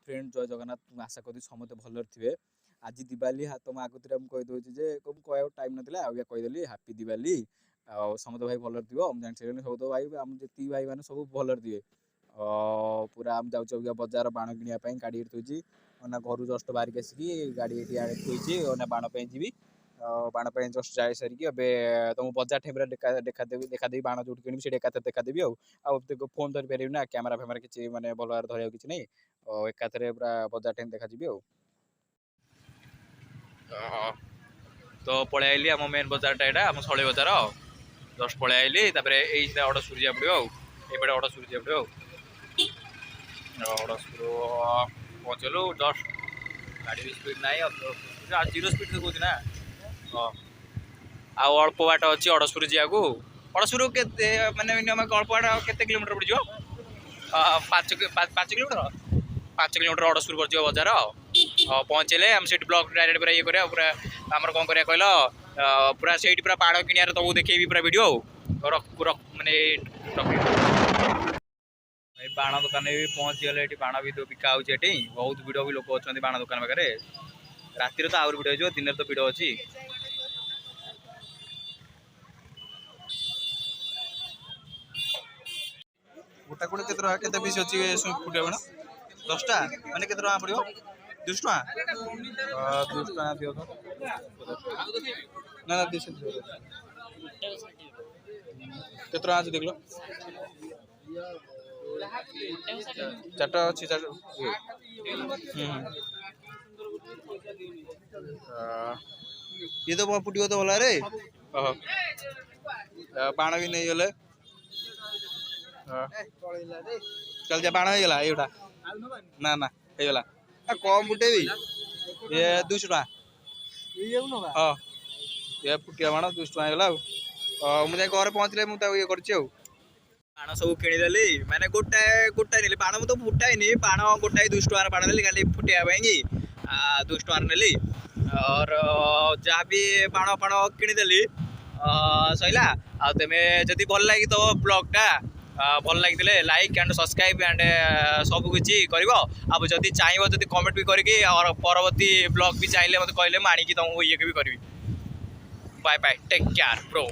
Friend जय जगन्नाथ आशा करी समस्त भलर थे। आज दिवाली तुम आगुरी मुझे कहीदे जे कह टाइम ना आगे कहीदेली हापी दिवाली समस्त भाई भलर थी जान सारे सब भाई आम जी भाई मैंने सब भलर थे। पूरा आम जाऊँ बजार बाण किनापी गाड़ी थी ना घर जस्ट बाहरिक आसिक गाड़ी थी ना बाण जी बाण जस्ट जाए सारिकी तुम बजार टाइम देखादेवी बाण जो कि एकाथर देखादेवी फोन धरी पारे ना कैमेरा फैमेरा किसी मैंने भल भाव धरिया किसी नहीं एकाथर पूरा बजार टाइम देखाजी तो पलि आइली आम मेन बजारटा यहाँ आम शैली बजार जस्ट पलि आइली ये अड़सपुर जा पड़ो ये अड़सपुर जा पड़ो अड़सपुर पहुँचलु जस्ट गाड़ी भी स्पीड ना जीरो स्पीड देखा ना आउ अल्प बाट अच्छी अड़सपुर जाकू अड़सपुर के माने मिनिमम अल्प बाट के किलोमीटर पड़ो 5 किलोमीटर 5 किलोमीटर अड़सपुर पड़ बजार पहुँचले आम से ब्लॉक डायरेक्ट पूरा ये पूरा आमर कौन करा कहल पूरा से पूरा बाण किनार तुमको देखेबी पूरा वीडियो माने बाण दुकान भी पहुँची गले बाण भी बिका होती बहुत भिड़ भी लोक अच्छा बाण दुकान पाखे रातिर तो आउर भिड़ हो दिन तो भिड़ अच्छी गोटा कोड़े के पीस अच्छी फुटिया बाण 10टा मैंने के पड़ो 200 टका 200 टका दियो तो ना 200 के आज देख लो 4टा अच्छी 4 ये तो फुटियो तो भला रे बाण भी नहीं गले चल जा बाण होगा ये ना ना होगा कम फुटेबी ये 200 टका हाँ ये फुटिया बाण 200 टका होगा मुझे घर पहुँचले मुझे ये कर बाण सब किनीदेली मैंने गोटाए नेली बाण मुझे फुटाइनी बाण गोटाए 200 टका बाण नेली खाली फुटाई 200 टका नेली और जहाँ भी बाण फाण किनीदेली सैला आ तेमे जदि भल लगी तो ब्लॉगटा भल लगी लाइक एंड सब्सक्राइब एंड सब किसी कर जदि चाहिए जदि कमेंट भी करके और परवर्ती ब्लॉग भी चाहिए मत कहले मुझे तुमको ये भी करी bye bye take care bro.